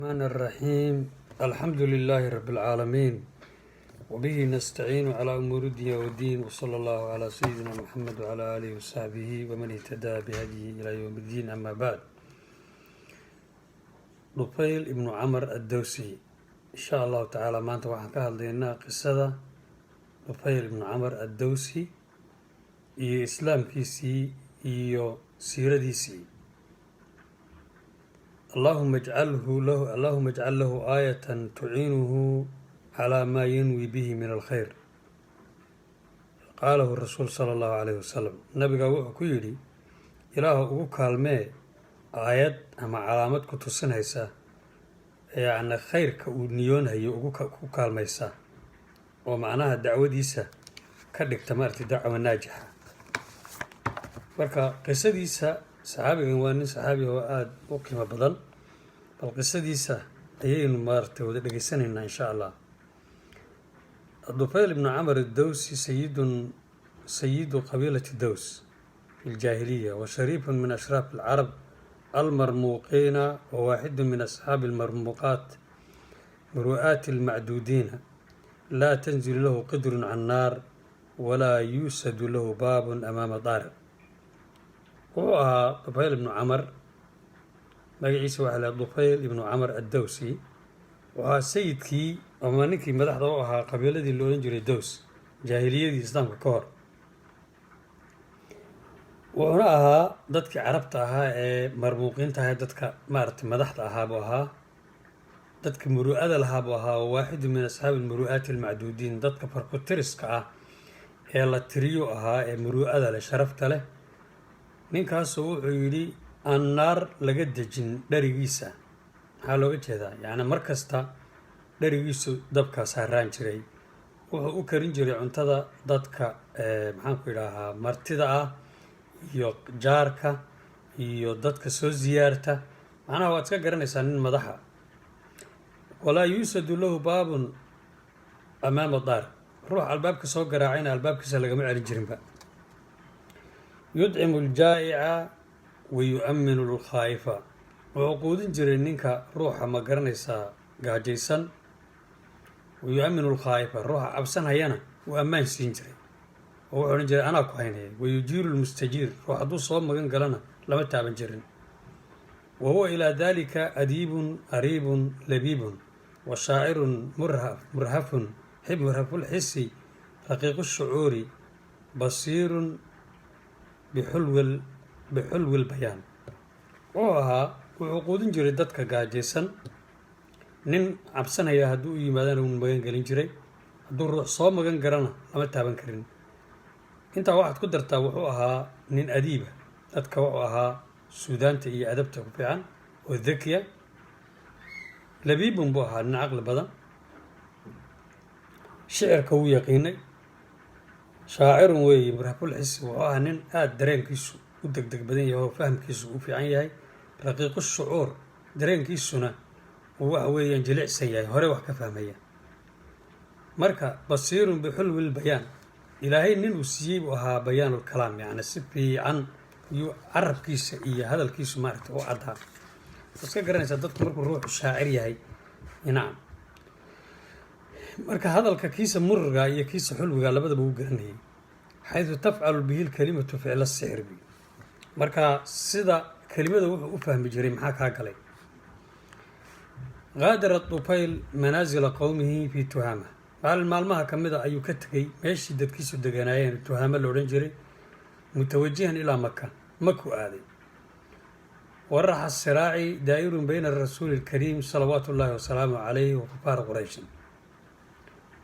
الرحمن الرحيم الحمد لله رب العالمين وبه نستعين على أمور الدنيا والدين وصلى الله على سيدنا محمد وعلى آله وصحبه ومن اهتدى بهديه إلى يوم الدين. أما بعد، طفيل ابن عمر الدوسي إن شاء الله تعالى maanta waxaan ka hadlaynaa qisada طفيل ibn camar addowsi iyo islaamkiisii iyo siiradiisii. اللهم اجعل له آية تعينه على ما ينوي به من الخير. قاله الرسول صلى الله عليه وسلم. نبيga wuxuu ku yidhi ilaahu ugu kaalmee aayad ama calaamad ku tusinaysa yacni khayrka uu niyoonhayo ku kaalmaysa oo macnaha dacwadiisa ka dhigta maaragtay dacwa naajixa. Marka qisadiisa saxaabigan waa nin saxaabi oo aada u qiimo badan, bal qisadiisa ayaynu maaragtay wada dhegaysanaynaa insha allah. طفيل ibn camar addowsi sayidu qabiilati dows fi ljaahiliya wa shariifun min ashraaf alcarab almarmuuqiina wa waaxidu min asxaabi muru'aati almacduudiina laa tanzilu lahu qidrun can naar walaa yuusadu lahu baabun amaama daariq. wuxuu ahaa طفيل ibnu camar, magaciisa waxaa lahaa طفيل ibnu camar addowsi. wuxuu ahaa sayidkii ama ninkii madaxda u ahaa qabiiladii la odhan jiray dows jaahiliyadii islaamka ka hor. wuxuuna ahaa dadkii carabta ahaa ee marmuuqiinta ahaa, dadka maaragtay madaxda ahaa buu ahaa, dadka muru'ada lahaa buu ahaa. waaxidu min asxaabi almuru'aati almacduudiin, dadka farkutiriska ah ee la tiriyo ahaa ee muru'ada leh, sharafta leh. ninkaasoo wuxuu yidhi aan naar laga dejin dherigiisa. maxaa looga jeedaa? yacni mar kasta dherigiisu dabkaa saaraan jiray. wuxuu u karin jiray cuntada dadka maxaanku idhaahaa martida ah iyo jaarka iyo dadka soo siyaarta. macnaha waad iska garanaysaa nin madaxa. walaa yuusadu lahu baabun amaama daar, ruux albaabka soo garaacayna albaabkiisa lagama celin jirinba. yudcimu aljaa'ica wa yu'aminu lkhaa'ifa, wuxuu quudin jiray ninka ruuxa ma garanaysaa gaajaysan, wa yu'aminu lkhaa'ifa, ruuxa cabsanhayana wuu ammaan siin jiray oo wuxuu odhan jiray anaa ku haynaya. wa yujiiru lmustajiir, ruux hadduu soo magan galana lama taaban jirin. wa huwa ilaa dalika adiibun ariibun labiibun wa shaacirun murhafun murhafulxisi raqiiqu shucuuri basiirun bixulwi lbayaan. wuxuu ahaa wuxuu quudin jiray dadka gaajaysan, nin cabsanaya hadduu u yimaadana wuu magan gelin jiray, hadduu ruux soo magan garana lama taaban karin. intaa waxaad ku dartaa wuxuu ahaa nin adiiba, dadka wuxuu ahaa suudaanta iyo adabta ku fiican oo dakiya. labiibun buu ahaa nin caqli badan, shicirka wuu yaqiinay. shaacirun weeye murhafulxisi, wuxuu ahaa nin aada dareenkiisu u degdeg badan yahay oo fahamkiisu u fiican yahay. raqiiqu shucuur, dareenkiisuna uu waxa weeyaan jilicsan yahay, hore wax ka fahmaya. marka basiirun bixulwi lbayaan, ilaahay nin uu siiyey buu ahaa bayaanulkalaam, yacni si fiican iyuu carabkiisa iyo hadalkiisu maaragtay u caddaa. waad iska garanaysaa dadku markuu ruuxu shaacir yahay. nacam, marka hadalka kiisa mururga iyo kiisa xulwiga labadaba u garanayay. xaydu tafcalu bihi lkalimatu ficla sixir bi, marka sida kelimada wuxuu u fahmi jiray maxaa kaa galay. qaadara طفيل manaasila qowmihi fi tuhaama, maalin maalmaha ka mid a ayuu ka tegey meeshii dadkiisu deganaayeen tuhaamo la odhan jiray, mutawajihan ilaa maku aaday. waraxa siraaci daa'irun bayna rasuuli اlkariim salawaatu ullaahi wasalaamu calayh wa kufaari qurayshin.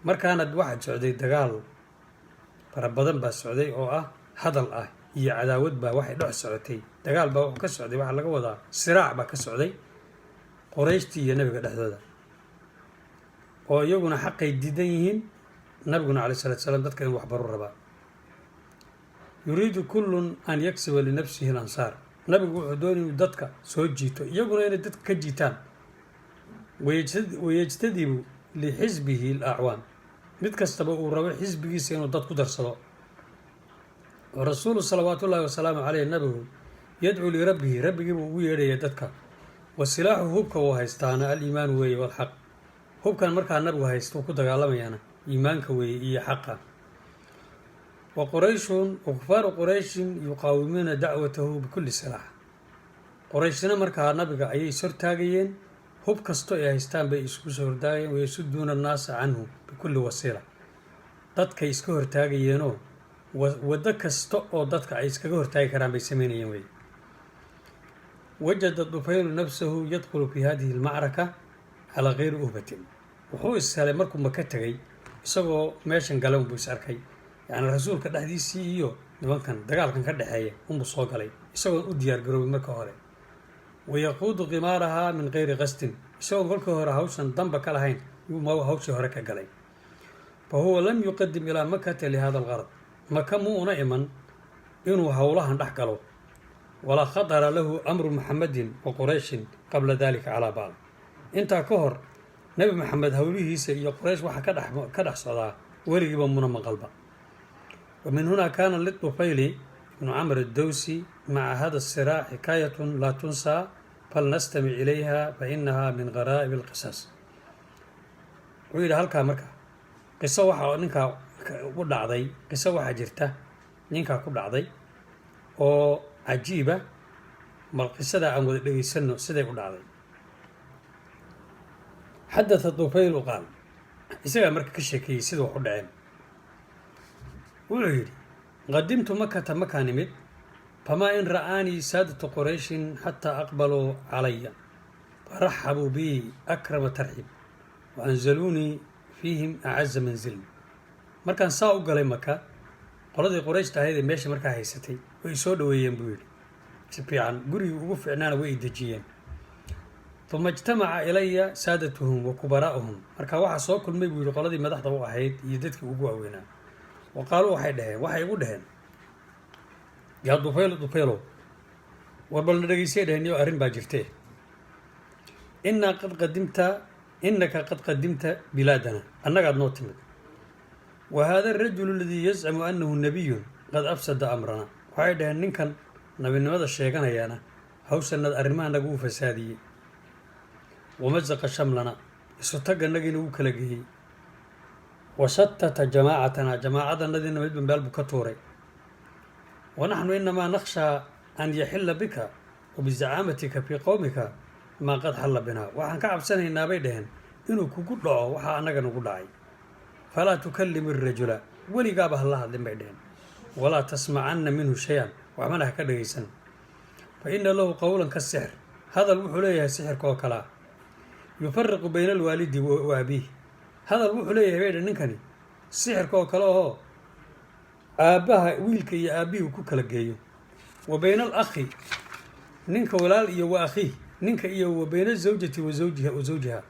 markaana waxaa socday dagaal fara badan baa socday oo ah hadal ah iyo cadaawad baa waxay dhex socotay. dagaal baa wuxuu ka socday, waxaa laga wadaa siraac baa ka socday qorayshtii iyo nabiga dhexdooda, oo iyaguna xaqay diidan yihiin, nabiguna calay salatu salaam dadka in waxbaru rabaa. yuriidu kullun an yaksiba linafsihi alansaar, nabigu wuxuu doonay inuu dadka soo jiito, iyaguna inay dadka ka jiitaan. wayajtadibu lixisbihi alacwaan, mid kastaba uu rabo xisbigiisa inuu dad ku darsado. warasuulu salawaatu ullaahi wasalaamu caleyh, nabigu yadcuu lirabbihi, rabbigii buu ugu yeedhaya dadka. wasilaaxu hubka uu haystaana aliimaan weeye walxaq hubkan markaa nabigu haysto ku dagaalamayana iimaanka weeye iyo xaqa wa qurayshun wa kufaaru qurayshin yuqaawimuuna dacwatahu bikulli silaax qorayshina markaa nabiga ayay ishortaagayeen hub kasto ay haystaan bay isku soo hortaagayeen wayasuduuna annaasa canhu bikulli wasiila dadkay iska hortaagayeenoo waddo kasta oo dadka ay iskaga hortaagi karaan bay samaynayeen wey wajada dufaylu nafsahu yadkhulu fi hadihi almacraka calaa kayri uhbatin wuxuu ishelay markuu maka tegay isagoo meeshan galan buu is arkay yacni rasuulka dhexdiisii iyo nimankan dagaalkan ka dhexeeya unbuu soo galay isagoon u diyaar garoobay marka hore wayaquudu qimaarahaa min kayri qasdin isagoon kolkii hore hawshan damba ka lahayn yuu hawshii hore ka galay fa huwa lam yuqadim ilaa makata lihada algarad maka muuna iman inuu howlahan dhex galo walaa khatara lahu amru muxamadin wa qurayshin qabla dalika calaa baal intaa ka hor nebi maxamed howlihiisa iyo quraysh waxaa ka dhex socdaa weligiiba muna maqalba wa min hunaa kaana lidufayli ibnu camr addowsi maca hada asiraac xikaayatun laa tunsaa falnastamic ilayha fa inaha min garaa'ib alqisaas wuxuu yidhi halkaa marka qiso waxaa ninkaa u dhacday qiso waxaa jirta ninkaa ku dhacday oo cajiiba bal qisadaa aan wada dhegaysanno siday u dhacday xadatha dufaylu qaal isagaa marka ka sheekeeyey sida wax u dhaceen wuxuu yidhi qadimtu makata makaan imid famaa in ra'aanii saadatu qurayshin xataa aqbaluu calaya faraxabuu bii akrama tarxib wa anzaluunii fiihim acaza manzilin markaan saa u galay maka qoladii qurayshta ahayd ee meesha markaa haysatay way soo dhoweeyeen buu yidhi si fiican gurigii ugu fiicnaana way i dejiyeen uma ijtamaca ilaya saadatuhum wa kubaraa'uhum markaa waxaa soo kulmay buu yidhi qoladii madaxda u ahayd iyo dadkii ugu waaweynaa wa qaaluu waxay igu dheheen yaa dufaylow war balna dhegaysay dheheen iyo arrin baa jirtee innaka qad qadimta bilaadana annagaad noo timid wa haada arajulu aladii yazcamu annahu nabiyun qad afsada amrana waxay dhaheen ninkan nabinimada sheeganayaana hawshanad arrimaha naguu fasaadiyey wamasaqa shamlana isu tagganagiina wuu kala geeyey wa shatata jamaacatanaa jamaacadanadiina midba meel buu ka tuuray wa naxnu inamaa nakhshaa an yaxilla bika wa bizacaamatika fii qowmika maa qad xalla binaa waxaan ka cabsanaynaa bay dhaheen inuu kugu dhaco waxaa annaga nagu dhacay falaa tukallim irajula weligaaba hala hadlin bay dheheen walaa tasmacanna minhu shay-an waxbana ha ka dhagaysan fa ina lahu qowlan ka sixir hadal wuxuu leeyahay sixirka oo kalea yufariqu bayna alwaalidi wa abiih hadal wuxuu leeyahay bay dheh ninkani sixirka oo kale oo aabbaha wiilka iyo aabbihii ku kala geeyo wa bayna alakhi ninka walaal iyo wa akhiih ninka iyo wa bayna zawjati wa zawjiha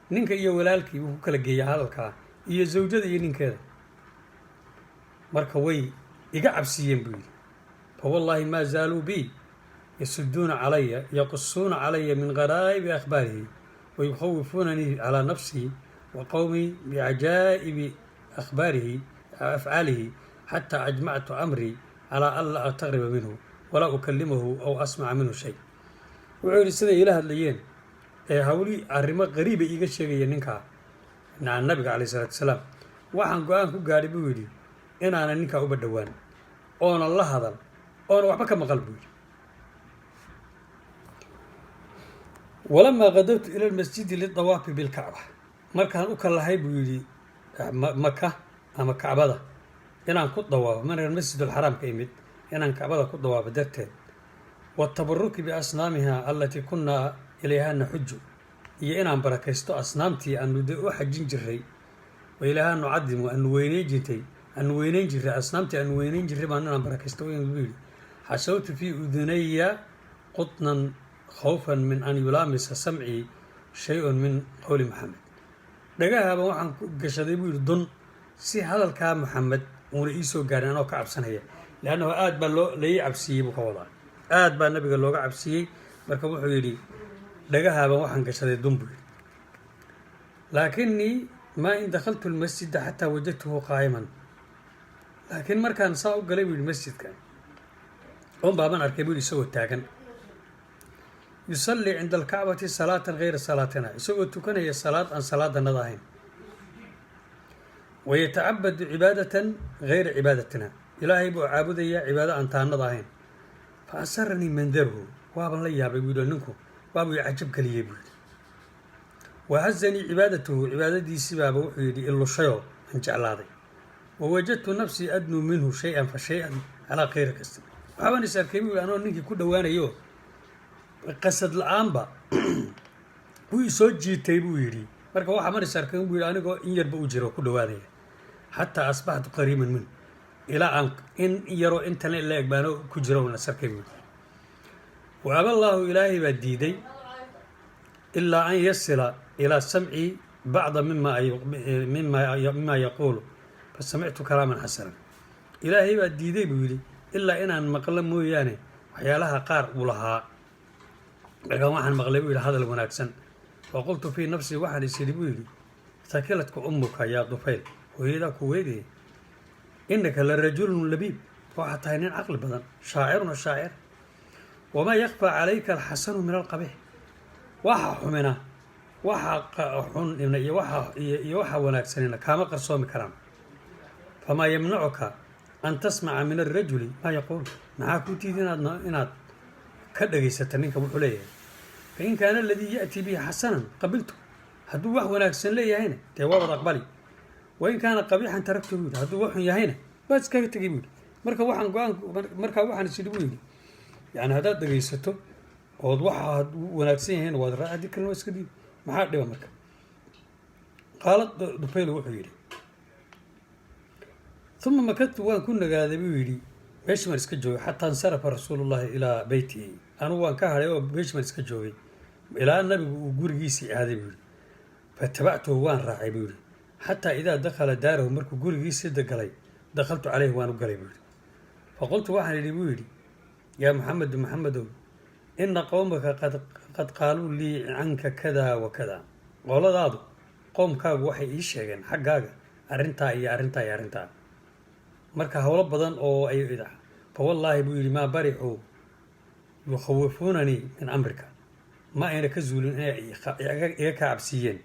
ninka iyo walaalkii wuu ku kala geeya hadalkaa iyo zawjada iyo ninkeeda marka way iga cabsiiyeen buu yidhi fa wallaahi maa zaaluu bii yasuduuna calaya yaqusuuna calaya min garaa'ibi akhbaarihi wa yukhawifuunanii calaa nafsihi wa qowmii bicajaa'ibi akhbaarihi afcaalihi xataa ajmactu amrii calaa an laa aqtariba minhu walaa ukallimahu aw asmaca minhu shay wuxuu yidhi siday ila hadlayeen ee hawlii arrimo qariibay iiga sheegaya ninkaa nabiga calayh isalaatu wasalaam waxaan go-aan ku gaadhay buu yidhi inaanan ninkaa uba dhowaan oonan la hadal oona waxba ka maqal buu yidhi walamaa qadabtu ila lmasjidi lidawaafi bilkacba markaan u kallahay buu yidhi maka ama kacbada inaan ku dawaafo markaan masjidulxaraam ka imid inaan kacbada ku dawaafo darteed watabaruki biasnaamiha allatii kunnaa ilayha naxuju iyo inaan barakaysto asnaamtii aanu de u xajin jiray wa ilaaha nucadimu aanu weynayn jiray asnaamtii aanu weynayn jiray baan inaan barakaysto buu yidhi xashawtu fii udunaya qutnan khawfan min an yulaamisa samcii shay-un min qowli maxamed dhagahaaba waxaan ku gashaday buu yidhi dun si hadalkaa maxamed uuna iisoo gaarin anoo ka cabsanaya leannahu aad baa laii cabsiiyey buu ka wadaa aad baa nabiga looga cabsiiyey marka wuxuu yidhi dhagahaaba waxaan gashaday dun buu yidhi laakinii maa in dakhaltu lmasjida xataa wajadtuhu qaa'iman laakiin markaan saa u galay buu yidhi masjidka un baaban arkay buu yidhi isagoo taagan يصلي عند الكعبة صلاة غير صلاتنا يسوي تكني الصلاة عن صلاة النضاهين ويتعبد عبادة غير عبادتنا إلهي بو عابدية عبادة أن النضاهين فأسرني منذره وابن لي بيقول لكم وابو يعجب كلي يقول وعزني عبادته عبادتي سبابه وحيدي إلا الشيء أن جعلاضي ووجدت نفسي أدنو منه شيئا فشيئا على خير كسر وحاول يسأل كيبي أنا نيجي كل وانا يو قصد الآنبا ويسوجي تيبو يري marka waxa mar sarkan buu anigo in yarba u jiro ku dhawaadaya hatta asbahtu qariiman min ila an in yaro inta la egbaano ku jiro na sarkan wa aballahu ilahi badiday illa an yasila ila sam'i ba'd mimma yaqulu fasami'tu kalaman hasanan ilahi badiday buu yiri illa inaan maqlo mooyaane waxyaalaha qaar u lahaa marka waxaan maqlay buu yiri hadal wanaagsan وقلت في نفسي واحد يسيري ثكلتك أمك يا طفيل وإذا كويدي إنك للرجل لبيب وحتى عقل بدن شاعر الشاعر وما يخفى عليك الحسن من القبيح وحا حمنا وحا حن يوحى وناكسنين كما قرصوم كرام فما يمنعك أن تسمع من الرجل ما يقول معاك تيدين إناد كدقي ستنينك بحليه فإن كان الذي يأتي به حسنا قبلته هدو وحو ناكسن لي هنا توابط أقبلي وإن كان قبيحا تركته بيد هدو وحو هنا بس كيف تجيبوني مركا وحن يسيدوني يعني هذا دقيسته وض وحا وناكسين هنا وضرا هذه كلمة سكدي ما حد دوا مركا قالت دفيل وحو يري ثم مكثت وان كنا قاعدين بيدي بيش ما نسكجوي حتى انصرف رسول الله إلى بيته أنا وان كهري بيش ما نسكجوي إلى النبي وجورجيسي هذا بيقول فاتبعته وان راعي بيقول حتى إذا دخل داره مركو جورجيسي دخلت عليه وان وقلي بيقول فقلت واحد اللي بيقول يا محمد إن قومك قد قالوا لي عنك كذا وكذا والله هذا قوم كاب وحي إيشيغن حقاقة أرنتا marka hawlo badan oo ay idaa fa wallahi buu yiri ma bariixu yukhawfunani min amrika ma ayna ka zuulin iga ka cabsiyeen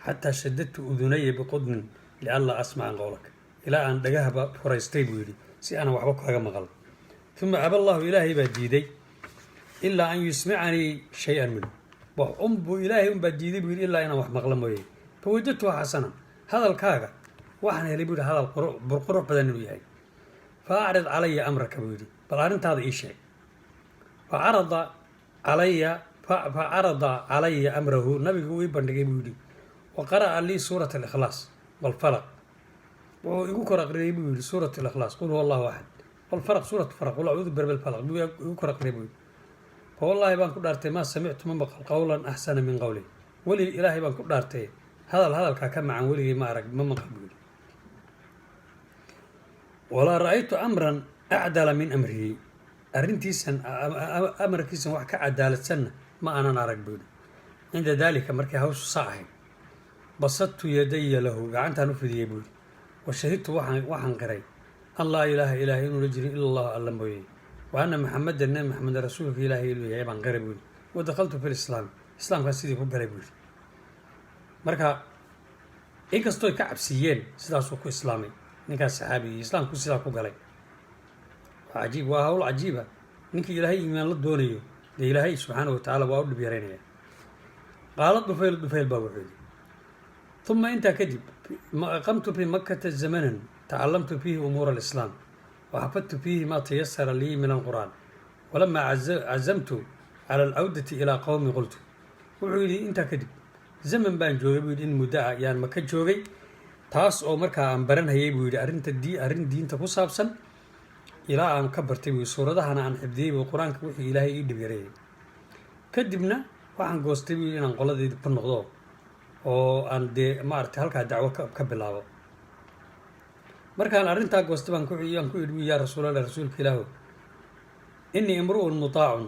hatta shaddatu udunay biqudn li alla asma' qawlak ila an dhagahaba furaystay buu yiri si ana waxba kaga maqal thumma aballahu ilahi badiiday illa an yusmi'ani shay'an min wa buu ilahi badiiday buu yiri illa ina wax maqla mooyay fa wajadtu hasana hadalkaaga waxaan helay buu hadal qurqurux badan inuu yahay فأعرض علي أمرك بودي فأنت هذا إيش فعرض علي أمره نبي هو يبندق بودي وقرأ لي سورة الإخلاص والفلق ويقرأ قريب بودي سورة الإخلاص قل هو الله واحد والفلق سورة الفلق قل أعوذ برب الفلق يقرأ قريب بودي فوالله بان كدارتي ما سمعت من بقى قولا أحسن من قولي ولي إلهي بان كدارتي هذا الكاكم عن ولي ما أرق من بودي ولا رأيت أمرا أعدل من أمره أرنتيسن أمركيسن وحكا عدالة سنة ما أنا نارك بودي عند ذلك مركي هوس صاحي بسطت يدي له قعنت نفذ يبودي وشهدت وحن قري الله إله إلهي نرجري إلا الله ألم بوي وأنا محمد النبي محمد رسولك إلهي إلهي يبان قري بودي ودخلت في الإسلام كان سيدي قري بودي مركا إيه كستوي كعب سيين سيداسوكو إسلامي ninkaas saxaabi islaamku sidaa ku galay عجيب وهول عجيبة نك إلهي إيمان لا دونيو ده إلهي سبحانه وتعالى وأول بيرينيا قالت دفيل بابوحيد ثم أنت كذب أقمت في مكة زمنا تعلمت فيه أمور الإسلام وحفظت فيه ما تيسر لي من القرآن ولما عزمت على العودة إلى قومي قلت وحيدي أنت كذب زمن بان جوغي إن مدعى يعني مكة جوغي taas oo markaa aan baranayay buu yiri arrin diinta ku saabsan ilaa aan ka bartay suuradahana aan xifdiyay quraanka wixii Ilaahay ii dhibiray kadibna waxaan goostay inaan qoladayda ku noqdo oo aan maartay halka dacwo ka bilaabo markaan arrinta goostay baan ku yiri yaa rasuulka Ilaahay inni imru'un mutaa'un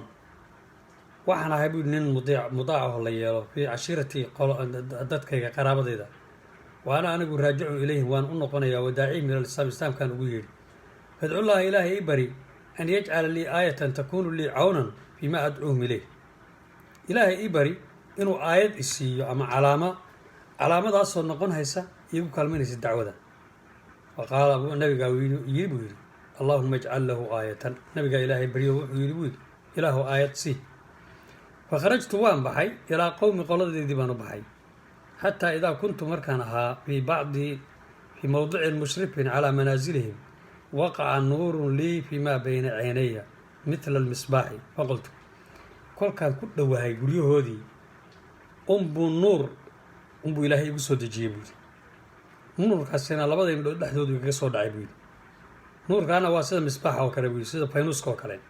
waxaan ahay nin mutaac la yeelo fi ashirati dadkayga qaraabadayda وأنا أقول راجع إليهم وأنا أنقنا يا وداعي من الإسلام كان وير فادعو الله إلهي بري أن يجعل لي آية تكون لي عونا فيما أدعوهم إليه ilaahay ii bari inuu aayad isiiyo ama calaamadaasoo noqon haysa iigu kaalmaynaysa dacwada. faqaala nabigaa yiri buu yidhi allahuma ajcal lahu aayatan. nabigaa ilaahay baryo wuxuu yidhi buu yidhi ilaahu aayad sii. fakharajtu waan baxay ilaa qowmi qoladeedii baan u baxay xataa idaa kuntu markaan ahaa fii mowdicin mushrifin calaa manaasilihim waqaca nuurun lii fii maa bayna ceynaya mitla almisbaaxi. faqultu kolkaan ku dhowahay guryahoodii unbuu ilaahay igu soo dejiyey buu yidhi. nuurkaasina labada indhood dhexdoodu igaga soo dhacay buu yidhi. nuurkaana waa sida misbaaxa oo kale buu yidhi, sida faynuuska oo kale.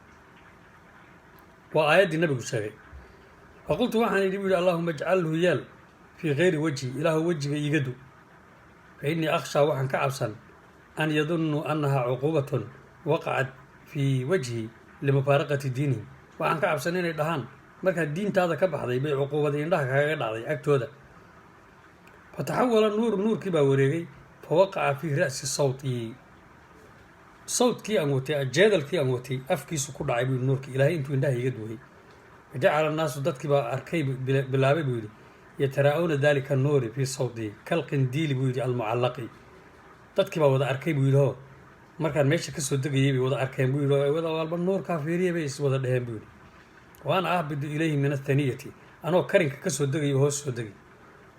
waa aayaddii nabigu sheegay. faqultu waxaan yidhi buu yidhi allahuma ajcalhu yeel fii kayri wejhi, ilaahu wejiga igadu. fa innii akhshaa waxaan ka cabsan an yadunuu annahaa cuquubatun waqacat fii wajhi limufaaraqati diinihim. waxaan ka cabsan inay dhahaan markaad diintaada ka baxday bay cuquubadii indhaha kagaga dhacday agtooda. fataxawala nuurkii baa wareegay fa waqaca fii ra'si sawtkii aan watay jeedalkii aan watay afkiisu ku dhacay buu yidhi nuurkii ilaahay intuu indhaha iga duway. fajacala annaasu dadkii baa arkay bilaabay buu yidhi yataraa'awna dalika nuuri fii sawtii kalqindiili buu yidhi almucallaqi. dadkii baa wada arkay buu yidhi oo markaan meesha kasoo degayay bay wada arkeen buu yidhi oo wada walba nuurkaa fiiriya bay is wada dheheen buu yidhi. waana ahbidu ilayhi min athaniyati, anoo karinka kasoo degayo hoos soo degay.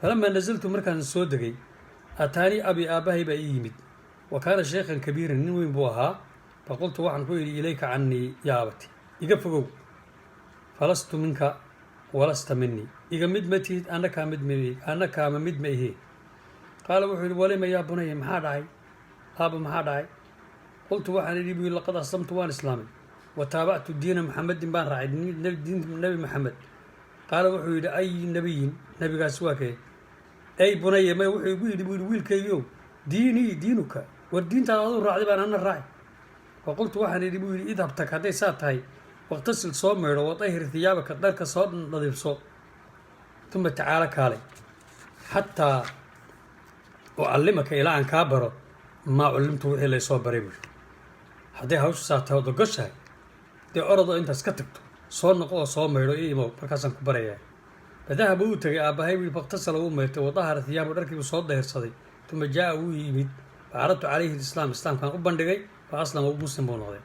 falamaa nasaltu markaan soo degay ataanii abi aabbahay baa ii yimid wa kaana sheekhan kabiiran, nin weyn buu ahaa. faqultu waxaan ku yidhi ilayka cannii yaa abati, iga fogow. falastu minka walasta minii, iga mid ma tihid anna kaama mid ma ihee. qaala wuxuu yidhi walima yaa bunaya, maxaa dhacay aaba, maxaa dhacay? qultu waxaan idhi buu yidhi laqad aslamtu waan islaamay wa taabactu diina maxamedin baan raacay diinta nebi maxamed. qaala wuxuu yidhi ay nebiyin, nebigaas waa kee? ay bunaya may wuxuu igu yidhi buu yidhi wiilkaygiiow diinii diinuka, war diintaada aduu raacday baan anna raacay. faqultu waxaan idhi buu yidhi idhab tag hadday saa tahay waqtasil soo maydho wadahir hiyaabaka, dharka soo nadiifso, uma tacaalo kaalay xataa ucallimaka ilaa aan kaa baro maa cullimtu wixii laysoo baray buu yidhi. hadday hawshu saa tahay od ogoshahay dee orodoo intaas ka tagto soo noqo oo soo maydho io imow markaasaan ku barayaa. fadahaba uu tegay aabbahay buu yidhi faktasala wuu mayrtay wadahara hiyaabu, dharkiibuu soo dahirsaday. uma jaa wuu yimid facaradtu calayhi lislaam, islaamkaan u bandhigay fa aslama muslim buu noqday.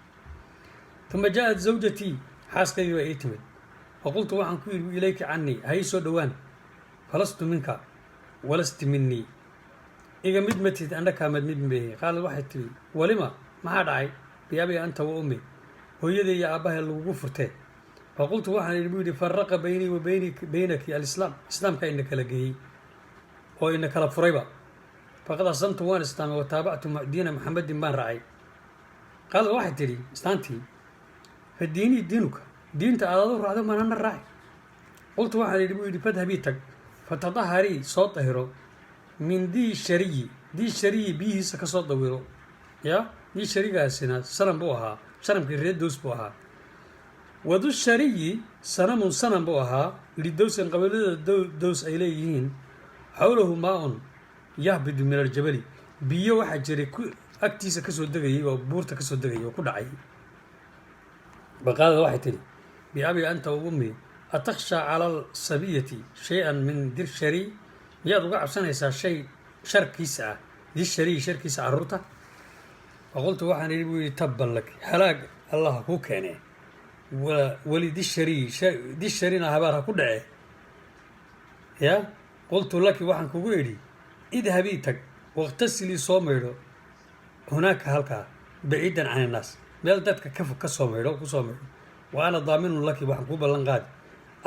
uma jaa-at zawjatii, xaaskaygii baa ii timid. faqultu waxaan ku yidhi ilayka cannii, ha ii soo dhowaan. falastu minka walasti minii, iga mid ma tihid anna kaamad mid meehe. qaalad waxay tihi walima, maxaa dhacay? biabi anta wa ummi, hooyadii iyo aabbahay lagugu furtee. faqultu waxaan yidhi buu yidhi faraqa baynii wa baynaki alislaam, islaamkaa ina kala geeyey oo ina kala furayba. faqad aslamtu waan islaamay wa taabactu diina maxamedin baan raacay. qaalad waxay tidhi islaantii fa diinii diinuka, diinta aad adu raacdo maan anna raaci. qultu waxaan yidhi buu yidhi fadhabii tag fatadaharii soo dahiro min dii shariyi biyihiisa ka soo dawiro. yaa dii sharigaasina sanam buu ahaa, sanamkii reer dows buu ahaa. wadu shariyi sanamun sanam buu ahaa lidowsan, qabiilada dows ay leeyihiin. xawlahu maa-un yahbidu min aljabali, biyo waxaa jiray agtiisa kasoo degayay oo buurta kasoo degayay oo ku dhacay. baqaalada waxay tidhi biabi anta wa ummi atakhshaa cala alsabiyati shay-an min dir shariy, miyaad uga cabsanaysaa shay sharkiisa ah, dir shariy sharkiisa carruurta? faqultu waxaan idhi buu yidhi tabban lak, halaag allah kuu keenee, weli disharina habaar ha ku dhacee. ya qultu laki waxaan kugu idhi idhabii tag waqtasilii soo maydho hunaaka halkaa baciidan can innaas, meel dadka ka soo maydho kusoo maydho. wa ana daaminun laki, waxaan kuu ballan qaadi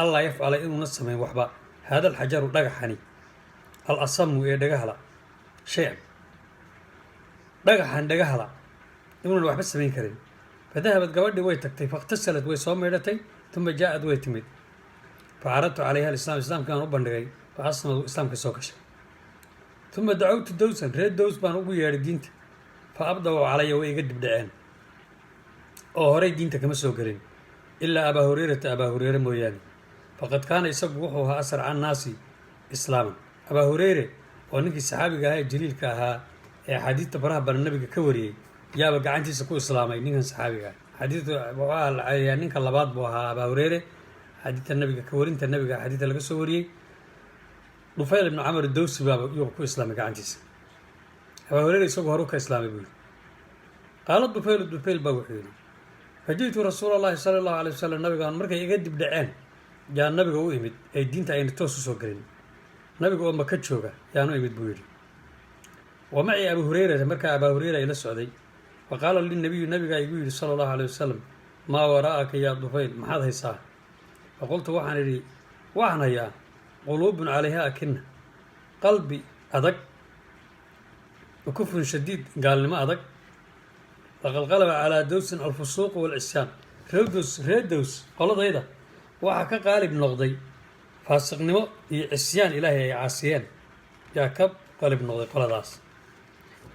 allaa yafcala inuuna samayn waxba haada alxajaru, dhagaxani al asamu ee dhagahala shay-an, dhagaxan dhagahala inuunan waxba samayn karin. fadahabad gabadhii way tagtay fakhtasalad way soo maydhatay. uma jaa-ad way timid facaradtu calayha alislaam, islaamkaan u bandhigay fa aslamad islaamka soo gashay. uma dacawtu dowsan, reer dows baan ugu yeedhay diinta. fa abdaw calaya way iga dibdhaceen oo horay diinta kama soo gelin ilaa abaa hureyrata, abaa hureyre mooyaane. faqad kaana isagu wuxuu ahaa asraca annaasi islaaman. abaa hureyre oo ninkii saxaabiga ahaa ee jaliilka ahaa ee axaadiidta faraha badan nabiga ka wariyey yaaba gacantiisa ku islaamay ninkan saxaabiga ah. xadiidka waxaa ninka labaad buu ahaa abaa hureyre, حديث النبي كورنت النبي حديث لقى سوري طفيل بن عمرو الدوسي باب يوكو إسلامي قاعديس أبو هريرة يسوق هروك إسلامي بيقول قال الطفيل بوحيد فجئت رسول الله صلى الله عليه وسلم النبي قال مركي يقدم دعان جاء النبي هو يمد أي دين تعين توسو سوقرين النبي قال ما كتشوقه يعني يمد بويري ومعي أبو هريرة مركي أبو هريرة إلى السعودية فقال لي النبي يقول صلى الله عليه وسلم ما وراءك يا طفيل ما هذا يصح فقلت وحنا يا قلوب عليها أكنه قلبي أدق وكفر شديد قال لي ما أدق لقد غلب على دوس الفسوق والعصيان ريدوس قال ضيدا وحكى قالب نقضي فاسق نمو عصيان إلهي عاصيان يا كب قالب نقضي قال داس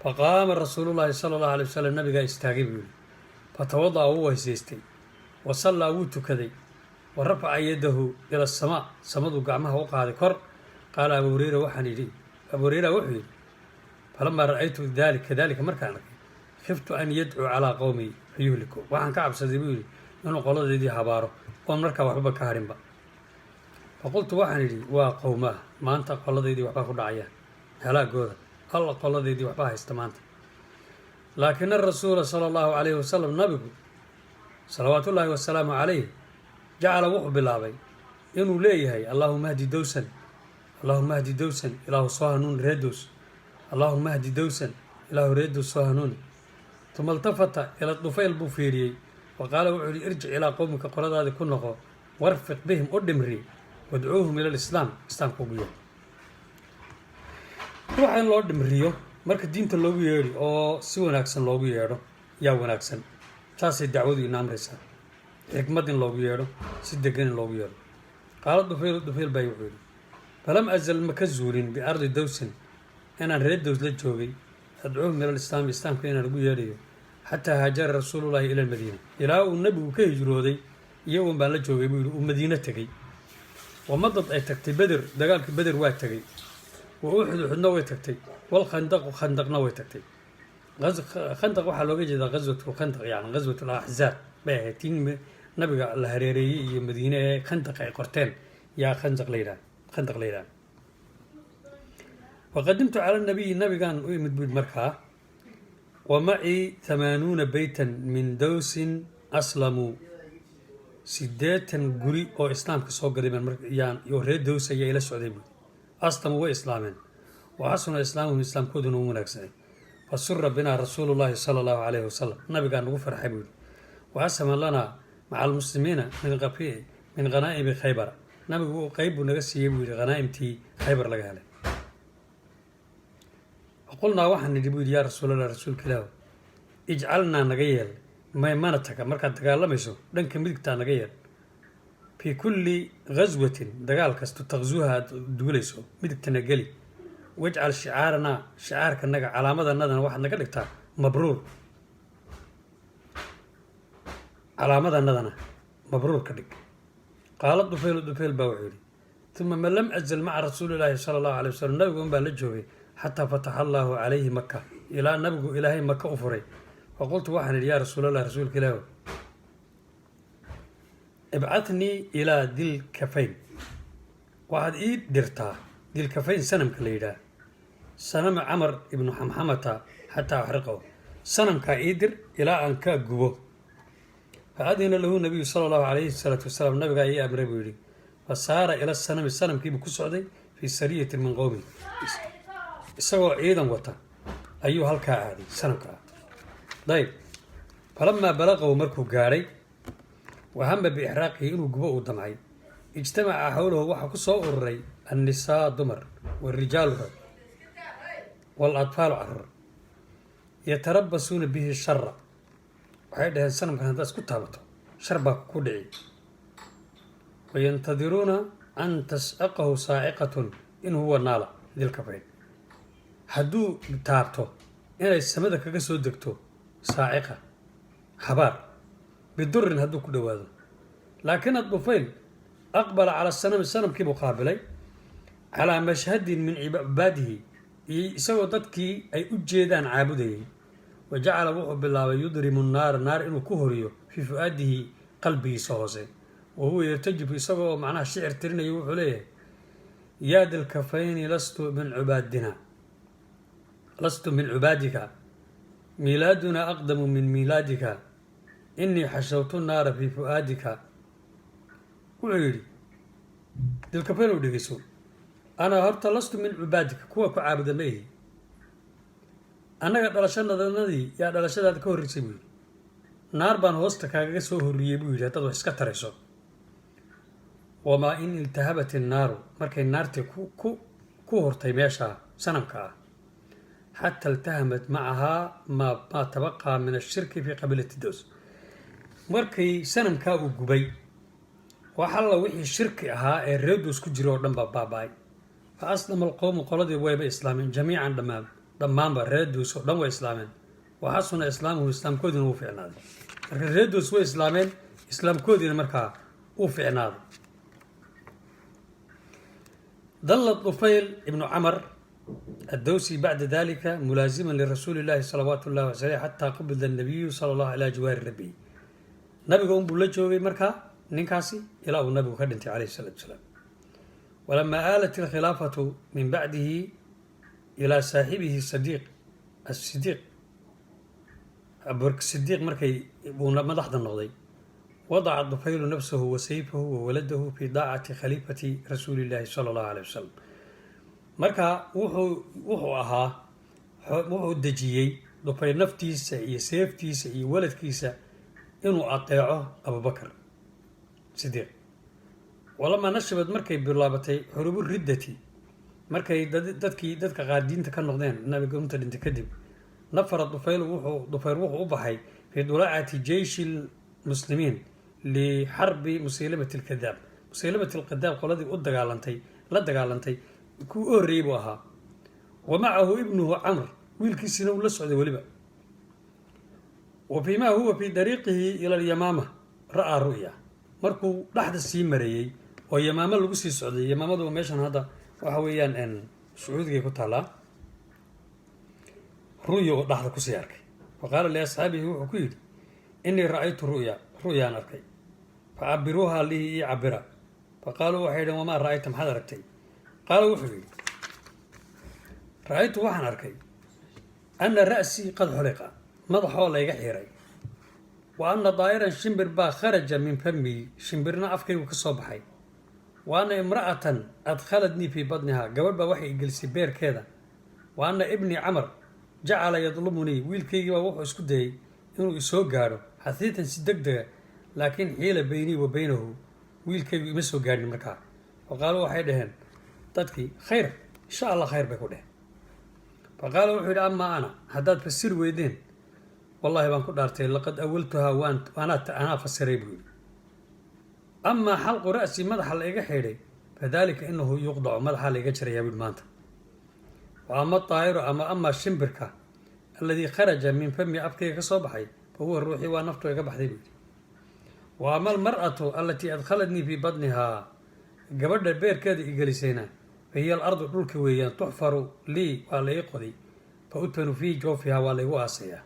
فقام رسول الله صلى الله عليه وسلم النبي قال استاقب فتوضأ هو هسيستي وصلى وتكذي ورفع يده إلى السماء سمدوا قعمها وقع كر قال أبو هريرة وحنيدي أبو هريرة وحيد فلما رأيت ذلك كذلك مركانك خفت أن يدعو على قومي فيهلكوا وحن كعب سديبولي إنه قال ذي هباره ومركا وحبا كهرمبا فقلت وحنيدي وقومه ما أنت قال ذي وحبا كدعيا هلا قوذا الله قال ذي وحبا استمانت لكن الرسول صلى الله عليه وسلم نبي صلوات الله والسلام عليه جعل وحب بالله إنه ليه اللهم اهدي دوسا اللهم اهدي دوسا إله صهنون ريدوس اللهم اهدي دوسا إله ريدوس صهنون ثم التفت إلى الطفيل بوفيري وقال وعلي ارجع إلى قومك قرد هذا كنغو وارفق بهم أدمري وادعوهم إلى الإسلام إسلام قوبية روح إن الله أدمريو مرك الدين تلوغو يري أو سي وناكسن لوغو يرو يا وناكسن تاسي دعوذي نام رسال حكمة لوغو يرو سيدقين لوغو يرو قال الطفيل بايوحيري فلم أزل مكزورين بأرض دوس أنا ريد دوس لجوغي أدعوهم إلى الإسلام إسلام كينا لوغو يريو حتى هاجر رسول الله إلى المدينة إلى النبي كيجرودي يوم بان لجوغي بيقولوا ومدينة تغي ومضت أي تكتي بدر دقالك بدر واد تغي وأوحد نوي تكتي والخندق وخندق نوي تكتي خندق waxaa looga jeedaa غزوة الخندق يعني غزوة الأحزاب بهتين نبي الهريري مدينة خندق أي قرتين يا خندق ليلان وقدمت على النبي كان يمد بالمركة ومعي 80 بيتا من دوس أسلموا سدات قري أو إسلام كسوق قريبا يعني يوريد دوس إلى السعودية أسلموا وإسلاما وحسن إسلامهم إسلام كودن ومناكسين فسر بنا رسول الله صلى الله عليه وسلم النبي كان غفر حبيب وأسم لنا مع المسلمين من غنائم خيبر نبي قيب ونقص يبوي غنائم تي خيبر لقاله فقلنا واحد نجيبه يا رسول الله رسول كلاه اجعلنا نغير ما يمانتك مركز تقال يسو دنك مدكتا نغير في كل غزوة دقال كستو تغزوها دوليسو مدكتا نقلي واجعل شعارك النقع علامة الندن واحد نقلكتا مبرور علامة الندن مبرور كدك قال الدفيل باوعيري ثم من لم أجل مع رسول الله صلى الله عليه وسلم نبي قم لجوه حتى فتح الله عليه مكة إلى نبي إلهي مكة أفري فقلت واحد يا رسول الله رسول كلاه ابعثني إلى ذي الكفين واحد إيد درتا ذي الكفين سنم كليدا سنم عمر ابن حمحمة حتى أحرقه سنم كايدر إلى أن كاقبه فأذن له النبي صلى الله عليه والسلام النبي قال يا أمر بيولي فسار إلى السنم كيف كسعدي في سرية من قومي سوى عيدا وطا أيها الكاعدي سنم كاعدي طيب فلما بلغه مركو قاري وهم بإحراقه إنه قبوه دمعي اجتمع حوله وحكو صوء الري النساء دمر والرجال رب والأطفال عرر يتربصون به الشر وحيدها السنة كانت داس كتابته شربا كودعي وينتظرون أن تسأقه صاعقة إن هو نالا ذي الكفين حدو تابته إن السمدة كسو دكتو صاعقة حبار بدر هدو كدوادو لكن الطفيل أقبل على السنم كي مقابلي على مشهد من عباده يسوى ضدكي أي أجيدان عابده وجعل وحب بالله يضرم النار إنه كهريو في فؤاده قلبه صوصي وهو يرتجف يسوى معناها الشعر ترني يوحو ليه يا ذا الكفين لست من عبادنا لست من عبادك ميلادنا أقدم من ميلادك إني حشوت النار في فؤادك وعيري ذا الكفين ودقيسو أنا هرت لست من عبادك كوا كعابد ميه أنا قد دلشنا ذنذي يا دلشنا ذا كور رسيبي نار بان هوستك هاجا سو هريبو يجا تدو اسكا تريسو وما إن التهبت النار مركي النار كو هرتي ميشا سنمكا حتى التهمت معها ما تبقى من الشرك في قبيلة الدوس مركي سنمكا وقبي وحل وحي الشرك أها الريدوس كجرو دنبا باباي فأسلم القوم قلدي ويبا إسلامين جميعا دمان بالريدوس ودنوا إسلامين وحسن إسلامه إسلام كودين وفي عناد الريدوس وإسلامين إسلام كودين مركا وفي عناد ظل الطفيل ابن عمر الدوسي بعد ذلك ملازما لرسول الله صلوات الله وسلامه حتى قبض النبي صلى الله عليه جوار ربي نبي قوم بلجوغي مركا نينكاسي إلى النبي كدنتي عليه الصلاة والسلام ولما آلت الخلافة من بعده إلى صاحبه الصديق أبورك الصديق مركي مدح النقضي وضع الطفيل نفسه وسيفه وولده في ضاعة خليفة رسول الله صلى الله عليه وسلم مركا وحو أها وحو الدجيي طفيل نفتيسة إي سيفتيسة إي ولد كيسة إنو أطيعه أبو بكر صديق ولما نشبت مركي برلابتي حروب الردة مركي ددك قاعدين تكن نقدين النبي قمت انت كذب نفر الطفيل وحو أبحي في دراعة جيش المسلمين لحرب مسيلمة الكذاب مسيلمة الكذاب قال دي لا دقالنتي كو أوريبوها ومعه ابنه عمرو ويلكسنا ولا سعودي ولبا وفيما هو في طريقه إلى اليمامة رأى رؤيا مركو لحد السين مريي ويمامة لو سي سعودي يمامة دو ميشان هذا وحويان ان سعودي كتالا رؤيا لحد كسيارك فقال لأصحابه وحكيد إني رأيت رؤيا أركي فعبروها لي عبرا فقالوا وحيدا وما رأيت محد ركتي قالوا وحيد رأيت وحن أركي أن رأسي قد حلق مضحو الله يحيري وأن طائرا شمبر با خرج من فمي شمبرنا أفكي وكصبحي وأنا امرأة أدخلتني في بطنها قبل با وحي جلسي بير كذا وأن ابني عمر جعل يظلمني ويلكي ووحو اسكدي إنه يسوق قارو حثيتا سدقدق لكن حيلة بيني وبينه ويلكي يمسو قارني مركا وقالوا وحيدهن تدكي خير إن شاء الله خير بكوده فقالوا وحيد أما أنا حداد فسير ويدين والله بان كدارتي لقد أولتها وأنا فسري بوي أما حلق رأسي مدح لإيقا حيري فذلك إنه يقضع مدح لإيقا جري يا بالمانتا وأما الطائر أما الشمبركة الذي خرج من فمي أبكي كصبحي فهو الروحي ونفطه إيقا بحذي بوي وأما المرأة التي أدخلتني في بطنها قبل البير كذا إيقاليسينا فهي الأرض الكوية تحفر لي ولا يقضي فأدفن في جوفها ولا يواسيها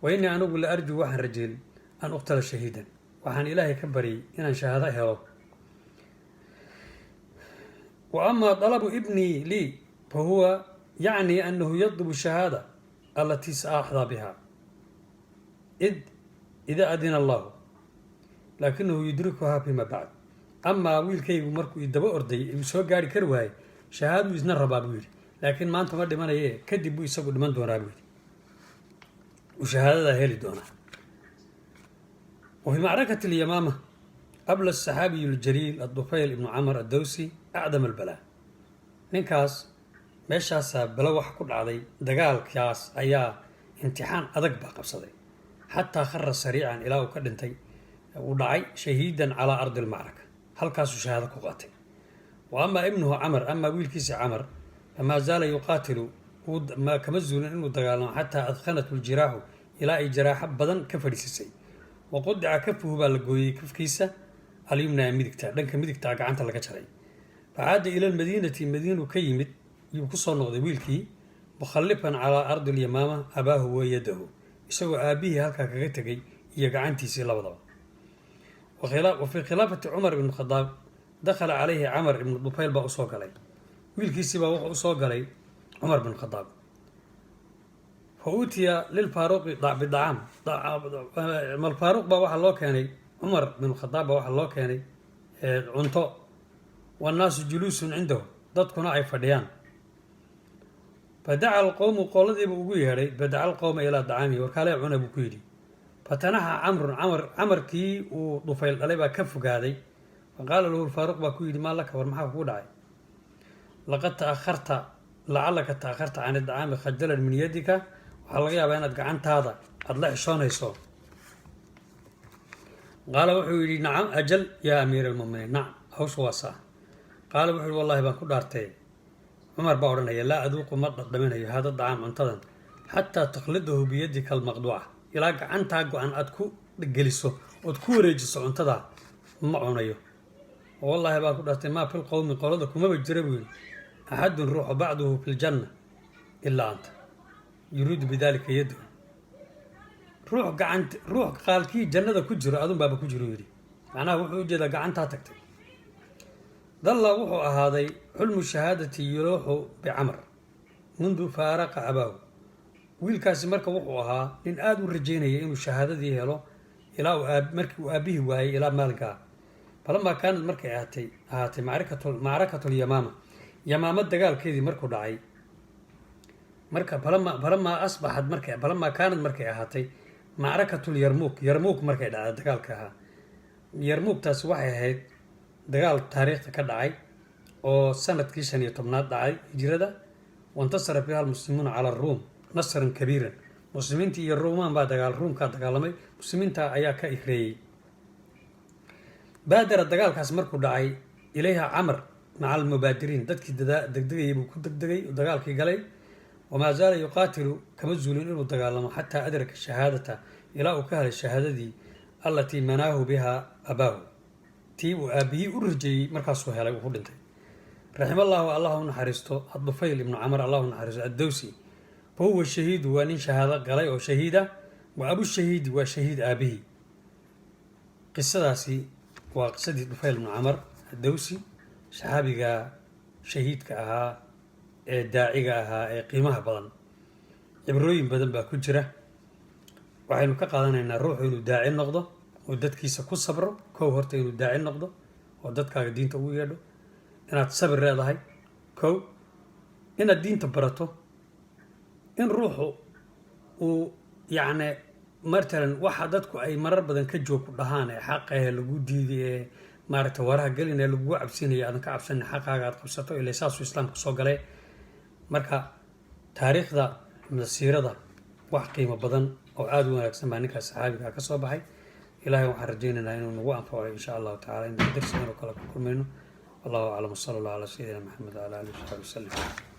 وإني أنا أقول أرجو واحد رجل أن أقتل شهيدا وحن إلهي كبري إن شهادة هيرو وأما طلب ابني لي فهو يعني أنه يطلب الشهادة التي سأحظى بها إذا أذن الله لكنه يدركها فيما بعد أما ويل كي مركو يدبا أردي يسوى قاري كرواي شهادة يزن الرباب ويل لكن ما أنتم أردي مانا إيه كدبوا يسوى دمان دون رابويل وشهادة هيلي دونه وفي معركة اليمامة قبل الصحابي الجليل الطفيل ابن عمر الدوسي أعدم البلاء نينكاس ميشاسا بلوح كل عضي دقال كياس أيا امتحان أدق باقبصدي حتى خر سريعا إلى وكدنتي ودعي شهيدا على أرض المعركة هل كاسو شهادة قاتل وأما ابنه عمر أما ويلكيس عمر فما زال يقاتل ما كمزون إنه دقالنا حتى أدخلته الجراح إلى جراح بدن كفريسي وقدع كفه بالقوي كف كيسة اليمنى ميدكتا دنك ميدكتا قعنت لك جري فعاد إلى مدينة كيمت يقصر نقضي ويلكي مخلفا على أرض اليمامة أباه ويده يسوي أبيه هكا كغتغي يقعنتي سي لبضا وفي خلافة عمر بن الخطاب دخل عليه عمر بن الطفيل بأسوق علي wiilkiisii baa wuxuu usoo galay cumar bin khadaab fa uutiya lilfaaruqi bidacaam malfaaruq baa waxaa loo keenay cumar bin khadaab baa waxaa loo keenay cunto wannaasu juluusun cindahu dadkuna ay fadhiyaan fadaca alqowmu qooladiiba ugu yeedhay fadaca alqowma ilaa dacaamihi warkaalee cuna buu ku yidhi fatanaxa camrun camarkii uu dhufayl dhalay baa ka fogaaday faqaala lahu lfaaruq baa ku yidhi maa laka war maxaa kugu dhacay laqad ta'akharta lacallaka ta'akharta can idacaami khajalan min yadika waxaa laga yaabaa inaad gacantaada aada la xishoonayso qaala wuxuu yidhi nacam ajal yaa amiira almuminiin nacam hawsha waa saa qaala wuxuu yihi wallahi baan ku dhaartay cumar baa odhanaya laa aduuqu ma dhadhaminayo haada dacaam cuntadan xataa takhlidahu biyadika almaqduuca ilaa gacantaa go-an aad ku geliso ood ku wareejiso cuntadaa ma cunayo wallahi baan ku dhaartay maa fil qowmi qolada kumaba jira buu yidhi axadun ruuxu bacduhu fi ljanna ilaa anta yuriidu bidalika yadahu ruux qaalkii jannada ku jiro adun baaba ku jiro yidhi macnaha wuxuu ujeedaa gacantaa tagtay dalla wuxuu ahaaday xulmu shahaadati yulooxu bicamar mundu faaraqa abaahu wiilkaasi marka wuxuu ahaa nin aada u rajaynaya inuu shahaadadii helo ilaa markii uu aabihii waayay ilaa maalinkaa falamaa kaanad markay ahaatay macrakatulyamaama yamaama dagaalkeedii markuu dhacay marka falamaa kaanad markay ahaatay macrakatulyarmuuk markay dhacday dagaalka ahaa yarmuugtaasi waxay ahayd dagaal taariikhda ka dhacay oo sanadkii 15 dhacay hijrada wantasara fiiha almuslimuuna cala aruum nasran kabiiran muslimiintii iyo ruumaan baa ruumkaa dagaalamay muslimiinta ayaa ka ikreeyey baadara dagaalkaas markuu dhacay ilayha camar maca almubaadiriin dadkii degdegayay buu ku degdegay dagaalkii galay wamaa zaala yuqaatilu kama zuulin inuu dagaalamo xataa adraka shahaadata ilaa uu ka helay shahaadadii allatii manaahu biha abaahu tii uu aabihii u rajeeyey markaasuu helay uu ku dhintay raximallahu allah u naxariisto adufayl ibnu camar allah u naxariisto addowsi fa huwa shahiidu waa nin shahaado galay oo shahiida wa abushahiidi waa shahiid aabihii qisadaasi waa qisadii dufayl ibnu camar addowsi saxaabiga shahiidka ahaa ee daaciga ahaa ee qiimaha badan cibrooyin badan baa ku jira waxaynu ka qaadanaynaa ruuxu inuu daaci noqdo oo dadkiisa ku sabro kow horta inuu daaci noqdo oo dadkaaga diinta ugu yeedho inaad sabir leedahay kow inaad diinta barato in ruuxu uu yacni matalan waxa dadku ay marar badan ka joog ku dhahaan ee xaqa ee lagu diiday ee maaragta waraha gelin ee lagugu cabsinaya aadan ka cabsanin xaqaaga aad qabsato ilaa saasuu islaamka soo galay marka taariikhda siirada wax qiimo badan oo aada u wanaagsan baa ninkaas saxaabiga ka soo baxay ilaahay waxaan rajaynaynaa inuu nagu anfaco insha allahu tacala in darsi inuu kala ku kulmayno wallahu aclam sala allah calaa sayidina maxamed wala alihi wasaxbi wasalam